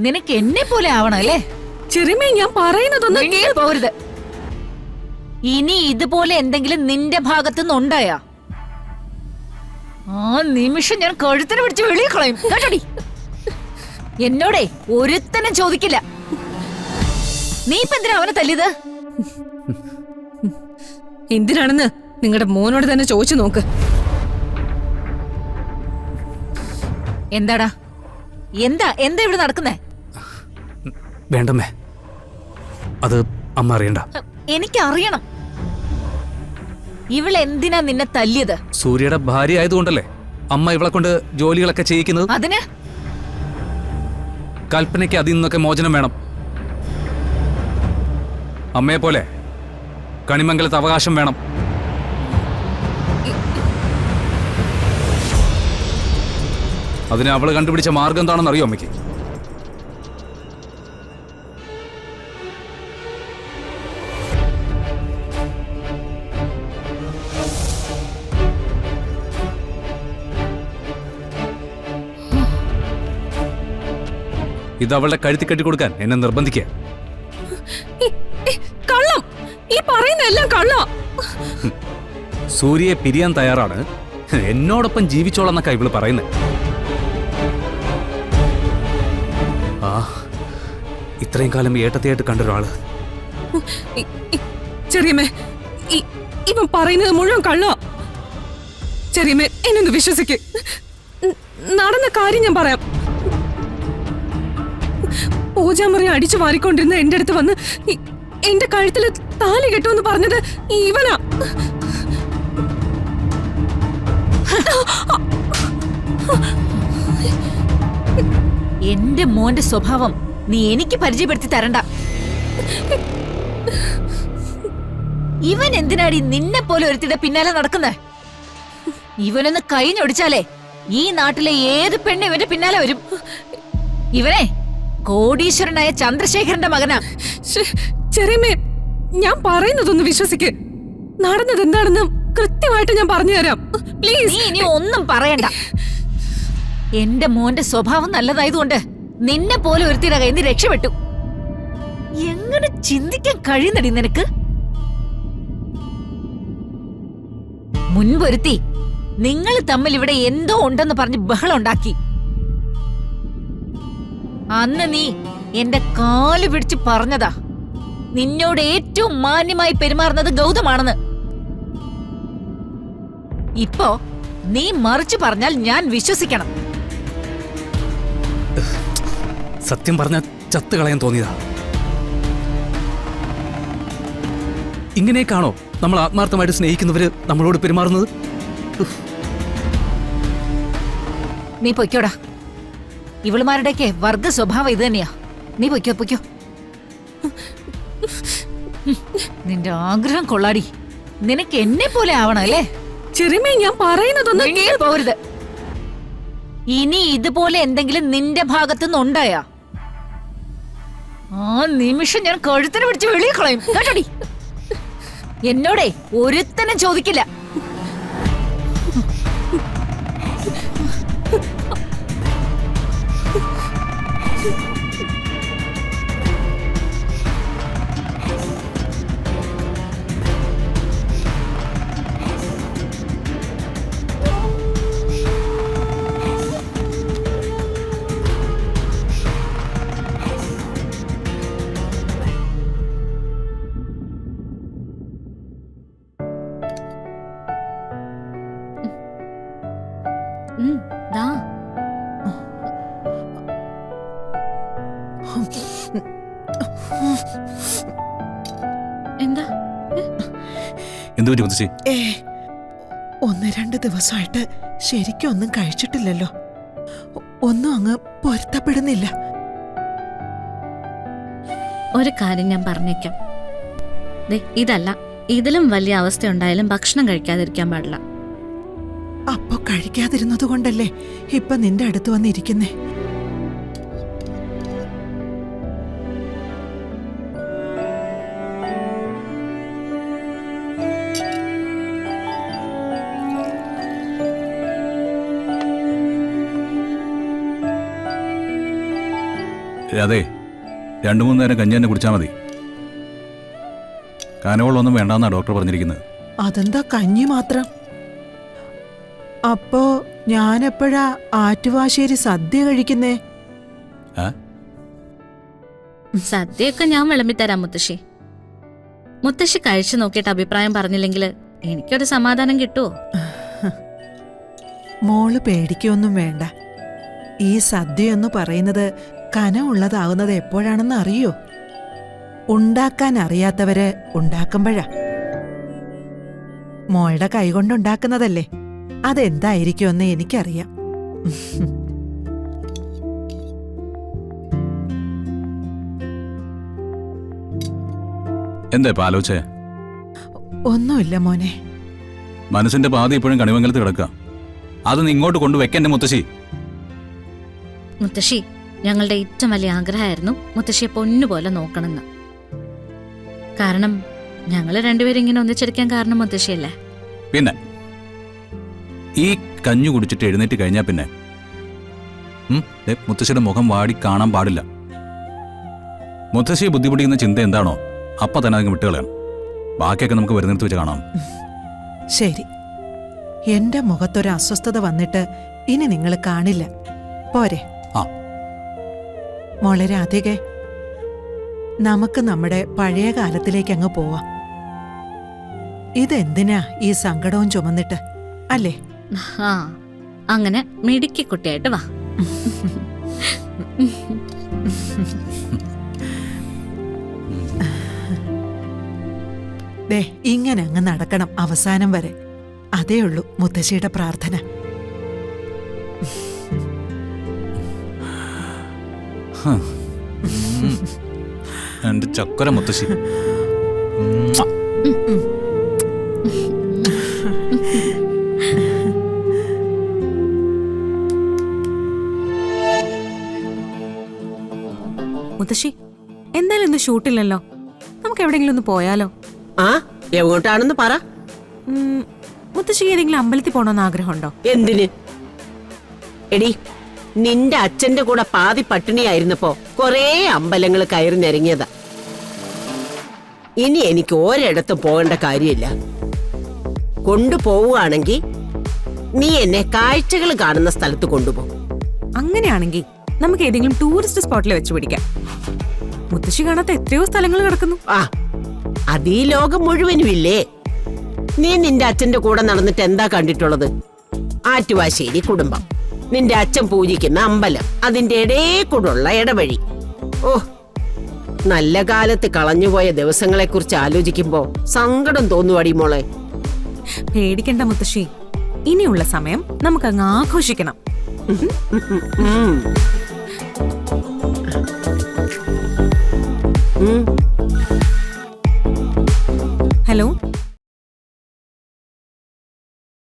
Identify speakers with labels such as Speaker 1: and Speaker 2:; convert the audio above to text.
Speaker 1: നിനക്ക് എന്നെ പോലെ ആവണം അല്ലേ?
Speaker 2: ചെറിയമേ, ഞാൻ പറയുന്നതൊന്നും
Speaker 1: വെളിയിൽ പോരുത്. ഇനി ഇതുപോലെ എന്തെങ്കിലും നിന്റെ ഭാഗത്തുനിന്ന് ഉണ്ടായാ ആ നിമിഷം ഞാൻ കഴുത്തിന് പിടിച്ച് വെളിയിൽ കളയും കേട്ടോടി. എന്നോടേ ഒരുത്തനും ചോദിക്കില്ല നീ ഇപ്പൊ എന്തിനാ അവനെ തല്ലിയത്.
Speaker 2: എന്തിനാണെന്ന് നിങ്ങളുടെ മോനോട് തന്നെ ചോദിച്ചു നോക്ക്.
Speaker 1: എന്താടാ എന്താ എന്താ ഇവിടെ നടക്കുന്നേ?
Speaker 3: വേണ്ടമ്മേ, അത് അമ്മ അറിയണ്ട.
Speaker 1: എനിക്കറിയണം ഇവളെന്തിനാ നിന്നെ തല്ലിയത്.
Speaker 3: സൂര്യയുടെ ഭാര്യ ആയതുകൊണ്ടല്ലേ അമ്മ ഇവളെ കൊണ്ട് ജോലികളൊക്കെ ചെയ്യിക്കുന്നത്.
Speaker 1: അതിന്
Speaker 3: കൽപ്പനയ്ക്ക് അതിൽ നിന്നൊക്കെ മോചനം വേണം. അമ്മയെ പോലെ കണിമംഗലത്ത് അവകാശം വേണം. അതിന് അവള് കണ്ടുപിടിച്ച മാർഗം എന്താണെന്ന് അറിയോ അമ്മയ്ക്ക്? ഇത് അവളുടെ കഴുത്തി കെട്ടി കൊടുക്കാൻ എന്നെ നിർബന്ധിക്കുക.
Speaker 2: കള്ളം! ഈ പറയുന്ന എല്ലാം കള്ളം.
Speaker 3: സൂര്യയെ പിരിയാൻ തയ്യാറാണ്, എന്നോടൊപ്പം ജീവിച്ചോളന്നൊക്കെ ഇവള് പറയുന്നത്. ആ ഇത്രയും കാലം ഏട്ടത്തെയായിട്ട് കണ്ടൊരാള്.
Speaker 2: ചെറിയമേ, ഇവൻ പറയുന്നത് മുഴുവൻ കള്ളോ. ചെറിയമേ, എന്നൊന്ന് വിശ്വസിക്ക്. നടന്ന കാര്യം ഞാൻ പറയാം. പൂജാമുറി അടിച്ചു മാറിക്കൊണ്ടിരുന്ന എന്റെ അടുത്ത് വന്ന് എന്റെ കഴുത്തില് താലി കെട്ടുമെന്ന് പറഞ്ഞത് ഇവനാ.
Speaker 1: എന്റെ മോന്റെ സ്വഭാവം നീ എനിക്ക് പരിചയപ്പെടുത്തി തരണ്ട. ഇവൻ എന്തിനാടി നിന്നെ പോലെ ഒരുത്തിയുടെ പിന്നാലെ നടക്കുന്നേ? ഇവനൊന്ന് കഴിഞ്ഞൊടിച്ചാലേ ഈ നാട്ടിലെ ഏത് പെണ്ണ് ഇവന്റെ പിന്നാലെ വരും. ഇവനെ കോടീശ്വരനായ ചന്ദ്രശേഖരന്റെ മകനാ.
Speaker 2: ചെറിയമേ, ഞാൻ പറയുന്നതൊന്ന് വിശ്വസിക്ക്. നടന്നത് എന്താണെന്ന് കൃത്യമായിട്ട് ഞാൻ പറഞ്ഞു തരാം. പ്ലീസ്.
Speaker 1: നീ ഇനി ഒന്നും പറയണ്ട. എന്റെ മോന്റെ സ്വഭാവം നല്ലതായതുകൊണ്ട് നിന്നെ പോലെ ഒരുത്തിയുടെ കയ്യിൽ നിന്ന് രക്ഷപ്പെട്ടു. എങ്ങനെ ചിന്തിക്കാൻ കഴിയുന്നടി നിനക്ക്? മുൻപൊരുത്തി നിങ്ങൾ തമ്മിൽ ഇവിടെ എന്തോ ഉണ്ടെന്ന് പറഞ്ഞ് ബഹളം ഉണ്ടാക്കി. അന്ന് നീ എന്റെ കാല് പിടിച്ച് പറഞ്ഞതാ നിന്നോട് ഏറ്റവും മാന്യമായി പെരുമാറുന്നത് ഗൗതമാണെന്ന്. ഇപ്പോ നീ മറിച്ചു പറഞ്ഞാൽ ഞാൻ വിശ്വസിക്കണം.
Speaker 3: സത്യം പറഞ്ഞ ചത്ത് കളയാൻ തോന്നിയതാ. ഇങ്ങനെയൊക്കെയാണോ നമ്മൾ ആത്മാർത്ഥമായിട്ട് സ്നേഹിക്കുന്നവര് നമ്മളോട് പെരുമാറുന്നത്?
Speaker 1: നീ പൊയ്ക്കോടാ. ഇവളുമാരുടെയൊക്കെ വർഗ സ്വഭാവം ഇത് തന്നെയാ. നീ പൊയ്ക്കോ പൊയ്ക്കോ. നിന്റെ ആഗ്രഹം കൊള്ളാടി. നിനക്ക് എന്നെ പോലെ ആവണം അല്ലേ?
Speaker 2: ചെറിയമേ, ഞാൻ പറയുന്നതൊന്നും
Speaker 1: വെളിയിൽ പോരുത്. ഇനി ഇതുപോലെ എന്തെങ്കിലും നിന്റെ ഭാഗത്തുനിന്ന് ഉണ്ടായാ ആ നിമിഷം ഞാൻ കഴുത്തിന് പിടിച്ച് വെളിയിൽ കളയും കേട്ടോടി. എന്നോടേ ഒരുത്തനും ചോദിക്കില്ല.
Speaker 2: എന്താ
Speaker 3: എന്തുപറ്റി മുത്തശ്ശി?
Speaker 4: ഒന്ന് രണ്ട് ദിവസമായിട്ട് ശരിക്കും ഒന്നും കഴിച്ചിട്ടില്ലല്ലോ. ഒന്നും അങ്ങ് പൊരുത്തപ്പെടുന്നില്ല.
Speaker 5: ഒരു കാര്യം ഞാൻ പറഞ്ഞേക്കാം. ഇതല്ല, ഇതിലും വലിയ അവസ്ഥ ഉണ്ടായാലും ഭക്ഷണം കഴിക്കാതിരിക്കാൻ പാടില്ല.
Speaker 4: അപ്പൊ കഴിക്കാതിരുന്നത് കൊണ്ടല്ലേ ഇപ്പൊ നിന്റെ അടുത്ത് വന്നിരിക്കുന്നേ.
Speaker 3: അതെ 2-3 നേരം കഞ്ഞി തന്നെ കുടിച്ചാൽ മതി. കനവുള്ളൊന്നും വേണ്ടെന്നാ ഡോക്ടർ പറഞ്ഞിരിക്കുന്നത്.
Speaker 4: അതെന്താ കഞ്ഞി മാത്രം? അപ്പോ ഞാനെപ്പോഴാ ആറ്റുവാശ്ശേരി സദ്യ കഴിക്കുന്നേ?
Speaker 5: സദ്യയൊക്കെ ഞാൻ വിളമ്പിത്തരാം മുത്തശ്ശി. മുത്തശ്ശി കഴിച്ചു നോക്കിയിട്ട് അഭിപ്രായം പറഞ്ഞില്ലെങ്കിൽ എനിക്കൊരു സമാധാനം കിട്ടുമോ?
Speaker 4: മോള് പേടിക്കൊന്നും വേണ്ട. ഈ സദ്യ എന്ന് പറയുന്നത് കനമുള്ളതാവുന്നത് എപ്പോഴാണെന്ന് അറിയോ? ഉണ്ടാക്കാൻ അറിയാത്തവര് ഉണ്ടാക്കുമ്പോഴാ. മോളുടെ കൈകൊണ്ടുണ്ടാക്കുന്നതല്ലേ, അതെന്തായിരിക്കുമെന്ന് എനിക്കറിയാം.
Speaker 3: എന്താ ഇപ്പൊ ആലോചിച്ചേ?
Speaker 4: ഒന്നുമില്ല മോനെ.
Speaker 3: മനസ്സിന്റെ പാതി ഇപ്പോഴും കണിമംഗലത്ത് കിടക്കുക. അത് നീ ഇങ്ങോട്ട് കൊണ്ടുവെക്കെന്റെ മുത്തശ്ശി.
Speaker 5: മുത്തശ്ശി, ഞങ്ങളുടെ ഏറ്റവും വലിയ ആഗ്രഹമായിരുന്നു മുത്തശ്ശിയെ പൊന്നുപോലെ നോക്കണമെന്ന്. കാരണം ഞങ്ങള് രണ്ടുപേരും ഇങ്ങനെ ഒന്നിച്ചിരിക്കാൻ കാരണം മുത്തശ്ശിയല്ലേ.
Speaker 3: പിന്നെ ഈ കഞ്ഞു കുടിച്ചിട്ട് എഴുന്നേറ്റ് കഴിഞ്ഞാ പിന്നെ മുത്തശ്ശിയുടെ മുഖം വാടി കാണാൻ പാടില്ല. മുത്തശ്ശിയെ ബുദ്ധിമുട്ടിക്കുന്ന ചിന്ത എന്താണോ അപ്പൊ തന്നെ അതിന് വിട്ടുകളയാണ്. ബാക്കിയൊക്കെ നമുക്ക് വരുന്നിടത്ത് വെച്ച് കാണാം.
Speaker 4: ശരി, എന്റെ മുഖത്തൊരു അസ്വസ്ഥത വന്നിട്ട് ഇനി നിങ്ങൾ കാണില്ല. പോരെ?
Speaker 3: ആ.
Speaker 4: മോളെ രാധികെ, നമുക്ക് നമ്മുടെ പഴയ കാലത്തിലേക്ക് അങ്ങ് പോവാം. ഇതെന്തിനാ ഈ സങ്കടവും ചുമന്നിട്ട്, അല്ലേ?
Speaker 5: ആ, അങ്ങനെ മിടുക്കി കുട്ടിയായിട്ട് വാ.
Speaker 4: ദേ, ഇങ്ങനെ അങ്ങ് നടക്കണം അവസാനം വരെ. അതേ ഉള്ളൂ മുത്തശ്ശിയുടെ പ്രാർത്ഥന.
Speaker 3: എന്റെ ചക്കര മുത്തശ്ശി.
Speaker 2: മുത്തശ്ശി, എന്തായാലും ഇന്ന് ഷൂട്ടില്ലല്ലോ, നമുക്ക് എവിടെയെങ്കിലും ഒന്ന് പോയാലോ?
Speaker 6: ആ, എങ്ങോട്ടാണെന്ന് പറ.
Speaker 2: മുത്തശ്ശി ഏതെങ്കിലും അമ്പലത്തിൽ പോകണമെന്ന് ആഗ്രഹമുണ്ടോ?
Speaker 6: എന്തിന്? എടി, നിന്റെ അച്ഛന്റെ കൂടെ പാതി പട്ടിണിയായിരുന്നപ്പോ കൊറേ അമ്പലങ്ങൾ കയറി നിരങ്ങിയതാ. ഇനി എനിക്ക് ഒരിടത്തും പോകേണ്ട കാര്യമില്ല. കൊണ്ടുപോവുകയാണെങ്കിൽ നീ എന്നെ കാഴ്ചകൾ കാണുന്ന സ്ഥലത്ത് കൊണ്ടുപോകും.
Speaker 2: അങ്ങനെയാണെങ്കിൽ നമുക്ക് ഏതെങ്കിലും ടൂറിസ്റ്റ് സ്പോട്ടിൽ വെച്ച് പിടിക്കാം. മുത്തശ്ശി കാണാത്ത എത്രയോ സ്ഥലങ്ങൾ കിടക്കുന്നു.
Speaker 6: ആ, അത് ഈ ലോകം മുഴുവനും ഇല്ലേ? നീ നിന്റെ അച്ഛന്റെ കൂടെ നടന്നിട്ട് എന്താ കണ്ടിട്ടുള്ളത്? ആറ്റുവാശ്ശേരി കുടുംബം, നിന്റെ അച്ഛൻ പൂജിക്കുന്ന അമ്പലം, അതിന്റെ ഇടേക്കൂടുള്ള ഇടവഴി. ഓ, നല്ല കാലത്ത് കളഞ്ഞുപോയ ദിവസങ്ങളെ കുറിച്ച് ആലോചിക്കുമ്പോ സങ്കടം തോന്നുവാടി മോളെ.
Speaker 2: പേടിക്കണ്ട മുത്തശ്ശി, ഇനിയുള്ള സമയം നമുക്കങ്ങ് ആഘോഷിക്കണം.
Speaker 6: ഉം